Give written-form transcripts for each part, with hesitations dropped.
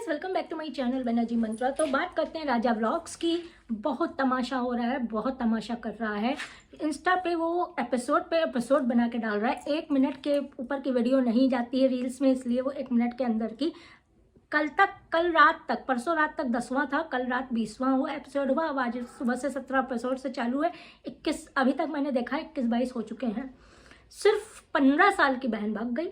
Guys, welcome back to my channel Banerjee Mantra. तो बात करते हैं राजा व्लॉग्स की। बहुत तमाशा हो रहा है, बहुत तमाशा कर रहा है। इंस्टा पे वो एपिसोड बना के डाल रहा है। 1 मिनट के ऊपर की वीडियो नहीं जाती है रील्स में, इसलिए वो 1 मिनट के अंदर की कल रात तक, परसों रात तक 10वां था, कल रात 20वां हुआ एपिसोड हुआ। अब आज सुबह से 17 एपिसोड से चालू है। 21 अभी तक मैंने देखा, 21-22 हो चुके हैं। सिर्फ 15 साल की बहन भाग गई।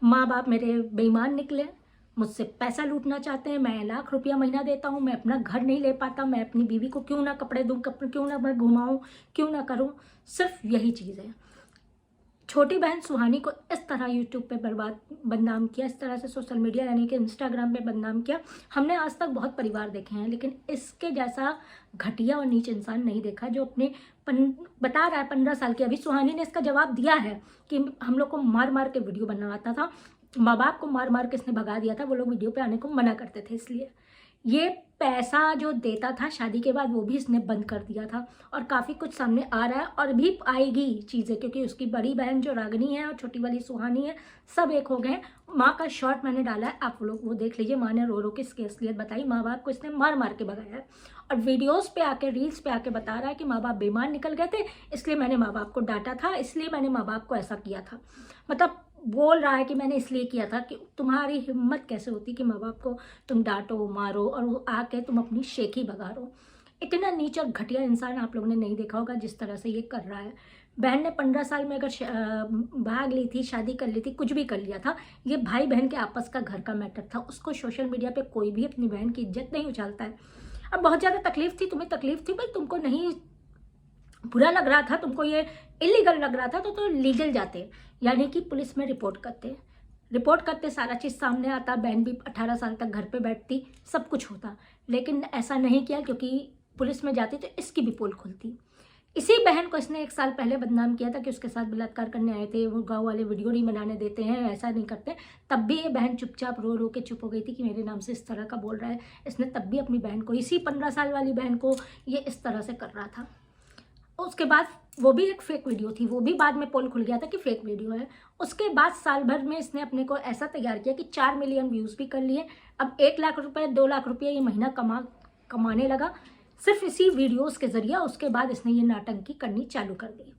माँ बाप मेरे बेईमान निकले, मुझसे पैसा लूटना चाहते हैं। मैं लाख रुपया महीना देता हूँ, मैं अपना घर नहीं ले पाता। मैं अपनी बीवी को क्यों ना कपड़े दूँ, क्यों ना मैं घुमाऊँ, क्यों ना करूँ। सिर्फ यही चीज़ है। छोटी बहन सुहानी को इस तरह यूट्यूब पे बदनाम किया, इस तरह से सोशल मीडिया यानी कि इंस्टाग्राम पे बदनाम किया। हमने आज तक बहुत परिवार देखे हैं, लेकिन इसके जैसा घटिया और नीच इंसान नहीं देखा जो अपने बता रहा है 15 साल की। अभी सुहानी ने इसका जवाब दिया है कि हम लोग को मार मार के वीडियो बनवाता था, माँ बाप को मार मार के इसने भगा दिया था, वो लोग वीडियो पे आने को मना करते थे। इसलिए ये पैसा जो देता था शादी के बाद वो भी इसने बंद कर दिया था। और काफ़ी कुछ सामने आ रहा है और भी आएगी चीज़ें, क्योंकि उसकी बड़ी बहन जो रागनी है और छोटी वाली सुहानी है, सब एक हो गए। माँ का शॉर्ट मैंने डाला है, आप लोग वो देख लीजिए। माँ ने रो रो के इसकी असलियत बताई। माँ बाप को इसने मार मार के भगाया है और वीडियोस पे आके, रील्स पे आके बता रहा है कि माँ बाप बेईमान निकल गए थे, इसलिए मैंने माँ बाप को डांटा था, इसलिए मैंने माँ बाप को ऐसा किया था। मतलब बोल रहा है कि मैंने इसलिए किया था। कि तुम्हारी हिम्मत कैसे होती कि माँ बाप को तुम डांटो, मारो और वो आके तुम अपनी शेखी बगारो। इतना नीच और घटिया इंसान आप लोगों ने नहीं देखा होगा जिस तरह से ये कर रहा है। बहन ने 15 साल में अगर भाग ली थी, शादी कर ली थी, कुछ भी कर लिया था, ये भाई बहन के आपस का घर का मैटर था। उसको सोशल मीडिया पे कोई भी अपनी बहन की इज्जत नहीं उछालता है। अब बहुत ज़्यादा तकलीफ थी, तुम्हें तकलीफ थी भाई, तुमको नहीं बुरा लग रहा था, तुमको ये इलीगल लग रहा था, तो लीगल जाते, यानी कि पुलिस में रिपोर्ट करते, सारा चीज़ सामने आता। बहन भी 18 साल तक घर पे बैठती, सब कुछ होता, लेकिन ऐसा नहीं किया क्योंकि पुलिस में जाती तो इसकी भी पोल खुलती। इसी बहन को इसने 1 साल पहले बदनाम किया था कि उसके साथ बलात्कार करने आए थे, वो गाँव वाले वीडियो नहीं बनाने देते हैं, ऐसा नहीं करते। तब भी ये बहन चुपचाप रो रो के चुप हो गई थी कि मेरे नाम से इस तरह का बोल रहा है। इसने तब भी अपनी बहन को, इसी 15 साल वाली बहन को ये इस तरह से कर रहा था। उसके बाद वो भी एक फेक वीडियो थी, वो भी बाद में पोल खुल गया था कि फेक वीडियो है। उसके बाद साल भर में इसने अपने को ऐसा तैयार किया कि 4 मिलियन व्यूज़ भी कर लिए। अब 1 लाख रुपए, 2 लाख रुपये ये महीना कमाने लगा सिर्फ इसी वीडियोस के जरिए। उसके बाद इसने ये नौटंकी करनी चालू कर दी।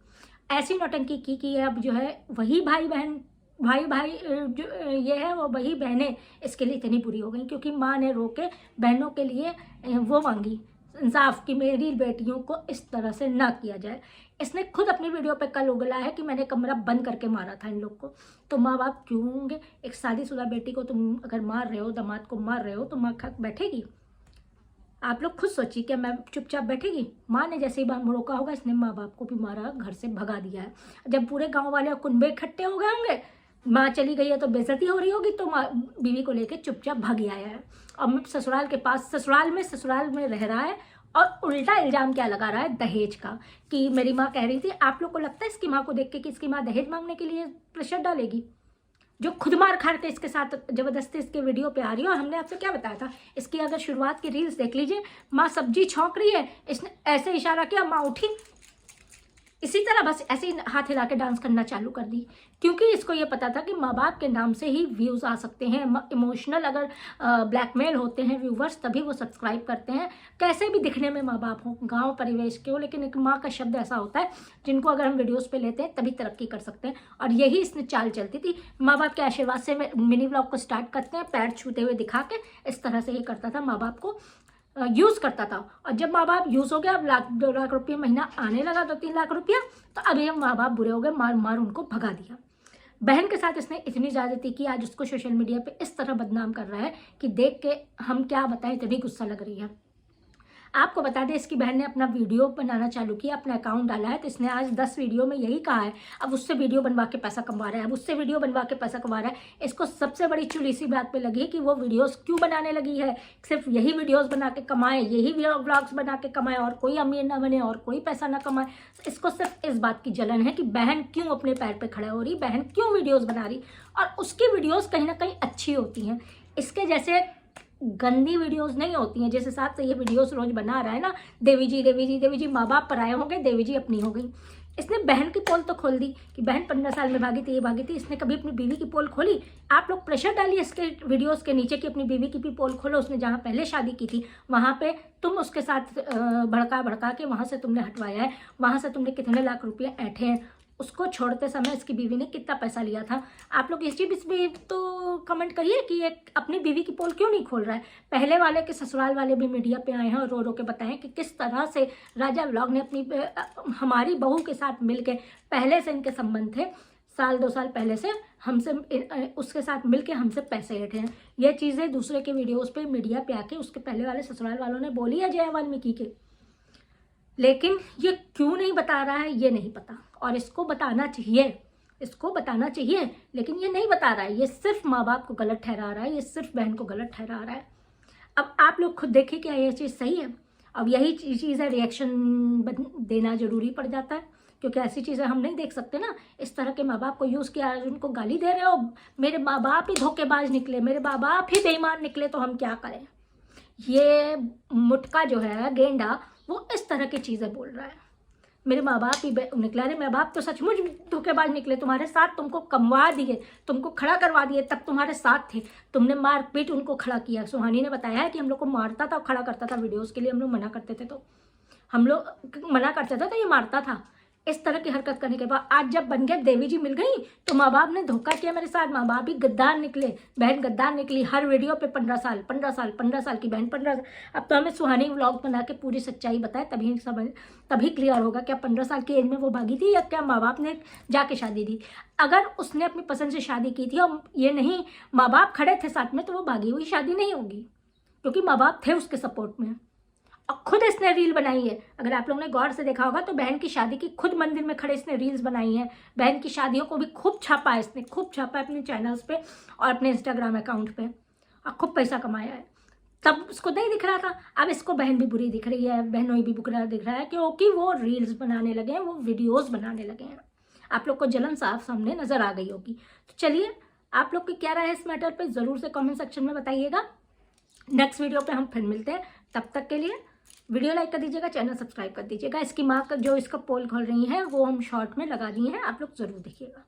ऐसी नौटंकी की कि अब जो है वही भाई जो ये है, वो वही बहनें इसके लिए इतनी बुरी हो गई क्योंकि माँ ने रो के बहनों के लिए वो मांगी इंसाफ कि मेरी बेटियों को इस तरह से ना किया जाए। इसने खुद अपनी वीडियो पे कल उगला है कि मैंने कमरा बंद करके मारा था इन लोग को। तो माँ बाप क्यों होंगे? एक शादीशुदा बेटी को तुम अगर मार रहे हो, दामाद को मार रहे हो, तो माँ खा बैठेगी? आप लोग खुद सोचिए, क्या मैं चुपचाप बैठेगी? माँ ने जैसे ही रोका होगा, इसने माँ बाप को भी मारा, घर से भगा दिया है। जब पूरे गाँव वाले कुनबे इकट्ठे हो गए होंगे, माँ चली गई है तो बेइज्जती हो रही होगी, तो माँ बीवी को लेकर चुपचाप भाग आया है। और ससुराल के पास, ससुराल में रह रहा है। और उल्टा इल्जाम क्या लगा रहा है? दहेज का, कि मेरी माँ कह रही थी। आप लोग को लगता है इसकी माँ को देख के कि इसकी माँ दहेज मांगने के लिए प्रेशर डालेगी? जो खुद मार खा के इसके साथ जबरदस्ती इसके वीडियो पे आ रही है। और हमने आपसे क्या बताया था, इसकी अगर शुरुआत की रील्स देख लीजिए, माँ सब्जी छौंक रही है, इसने ऐसे इशारा किया, माँ उठी, इसी तरह बस ऐसे ही हाथ हिला के डांस करना चालू कर दी। क्योंकि इसको ये पता था कि माँ बाप के नाम से ही व्यूज़ आ सकते हैं। इमोशनल अगर ब्लैकमेल होते हैं व्यूवर्स, तभी वो सब्सक्राइब करते हैं, कैसे भी दिखने में माँ बाप हो, गांव परिवेश के हो, लेकिन एक माँ का शब्द ऐसा होता है जिनको अगर हम वीडियोज़ पे लेते हैं तभी तरक्की कर सकते हैं। और यही इसने चाल चलती थी। माँ बाप के आशीर्वाद से मिनी व्लॉग को स्टार्ट करते हैं, पैर छूते हुए दिखा के, इस तरह से ये करता था, माँ बाप को यूज़ करता था। और जब माँ बाप यूज़ हो गया, अब 2 लाख रुपये महीना आने लगा, तो 3 लाख रुपया, तो अभी हम माँ बाप बुरे हो गए, मार मार उनको भगा दिया। बहन के साथ इसने इतनी ज़्यादती की, आज उसको सोशल मीडिया पे इस तरह बदनाम कर रहा है कि देख के हम क्या बताएं, इतनी गुस्सा लग रही है। आपको बता दें, इसकी बहन ने अपना वीडियो बनाना चालू किया, अपना अकाउंट डाला है। तो इसने आज 10 वीडियो में यही कहा है, अब उससे वीडियो बनवा के पैसा कमा रहा है, अब उससे वीडियो बनवा के पैसा कमा रहा है। इसको सबसे बड़ी चुल इसी बात पे लगी कि वो वीडियोस क्यों बनाने लगी है। सिर्फ यही वीडियोस बना के कमाए, यही व्लॉग्स बना के कमाए, और कोई अमीर ना बने और कोई पैसा ना कमाए। इसको सिर्फ इस बात की जलन है कि बहन क्यों अपने पैर पे खड़ा हो रही, बहन क्यों वीडियोस बना रही, और उसकी वीडियोस कहीं ना कहीं अच्छी होती हैं। इसके जैसे गंदी वीडियोस नहीं होती हैं। जिस हिसाब से ये वीडियोस रोज बना रहा है ना, देवी जी माँ बाप पराए हो गए, देवी जी अपनी हो गई। इसने बहन की पोल तो खोल दी कि बहन 15 साल में भागी थी, ये भागी थी। इसने कभी अपनी बीवी की पोल खोली? आप लोग प्रेशर डालिए इसके वीडियोस के नीचे कि अपनी बीवी की भी पोल खोलो। उसने जहाँ पहले शादी की थी वहाँ पे तुम उसके साथ भड़का के वहाँ से तुमने हटवाया है, वहाँ से तुमने कितने लाख रुपये ऐंठे हैं। उसको छोड़ते समय इसकी बीवी ने कितना पैसा लिया था। आप लोग इस चीज़ भी तो कमेंट करिए कि ये अपनी बीवी की पोल क्यों नहीं खोल रहा है। पहले वाले के ससुराल वाले भी मीडिया पे आए हैं और रो रो के बताएं कि किस तरह से राजा व्लॉग ने अपनी हमारी बहू के साथ मिलके, पहले से इनके संबंध थे, साल 2 साल पहले से हमसे उसके साथ मिलके हमसे पैसे लेते हैं। ये चीज़ें दूसरे के वीडियोज़ पे मीडिया पे आके उसके पहले वाले ससुराल वालों ने बोली है जया वाल्मीकि के, लेकिन ये क्यों नहीं बता रहा है ये नहीं पता। और इसको बताना चाहिए, लेकिन ये नहीं बता रहा है। ये सिर्फ माँ बाप को गलत ठहरा रहा है, ये सिर्फ बहन को गलत ठहरा रहा है। अब आप लोग खुद देखिए क्या ये चीज़ सही है? अब यही चीज़ है, रिएक्शन देना जरूरी पड़ जाता है, क्योंकि ऐसी चीज़ें हम नहीं देख सकते ना। इस तरह के माँ बाप को यूज़ किया, उनको गाली दे रहे हो, मेरे माँ बाप ही धोखेबाज निकले, मेरे माँ बाप ही बेईमान निकले, तो हम क्या करें। ये मुटका जो है गेंडा, वो इस तरह की चीज़ें बोल रहा है। मेरे माँ बाप ही निकला, अरे माँ बाप तो सचमुच धोखेबाज निकले, तुम्हारे साथ तुमको कमवा दिए, तुमको खड़ा करवा दिए, तब तुम्हारे साथ थे, तुमने मार पीट उनको खड़ा किया। सुहानी ने बताया है कि हम लोग को मारता था और खड़ा करता था वीडियोस के लिए, हम लोग मना करते थे तो ये मारता था। इस तरह की हरकत करने के बाद आज जब बन गए, देवी जी मिल गई, तो माँ बाप ने धोखा किया मेरे साथ। माँ बाप ही गद्दार निकले, बहन गद्दार निकली। हर वीडियो पे 15 साल की बहन 15 साल। अब तो हमें सुहानी व्लॉग बना के पूरी सच्चाई बताए, तभी क्लियर होगा क्या 15 साल की एज में वो भागी थी या क्या माँ बाप ने जाके शादी दी। अगर उसने अपनी पसंद से शादी की थी और ये नहीं माँ बाप खड़े थे साथ में, तो वो भागी हुई शादी नहीं होगी, क्योंकि माँ बाप थे उसके सपोर्ट में। और खुद इसने रील बनाई है, अगर आप लोगों ने गौर से देखा होगा तो बहन की शादी की खुद मंदिर में खड़े इसने रील्स बनाई हैं। बहन की शादियों को भी खूब छापा है इसने, खूब छापा है अपने चैनल्स पे और अपने इंस्टाग्राम अकाउंट पे, और खूब पैसा कमाया है। तब उसको नहीं दिख रहा था, अब इसको बहन भी बुरी दिख रही है, बहनों भी बुरा दिख रहा है, क्योंकि वो रील्स बनाने लगे हैं, वो वीडियोज़ बनाने लगे हैं। आप लोग को जलन साफ सामने नज़र आ गई होगी। तो चलिए, आप लोग की क्या राय है इस मैटर पर ज़रूर से कॉमेंट सेक्शन में बताइएगा। नेक्स्ट वीडियो पे हम फिर मिलते हैं, तब तक के लिए वीडियो लाइक कर दीजिएगा, चैनल सब्सक्राइब कर दीजिएगा। इसकी माँ का जो इसका पोल खोल रही है वो हम शॉर्ट में लगा दिए हैं, आप लोग ज़रूर देखिएगा।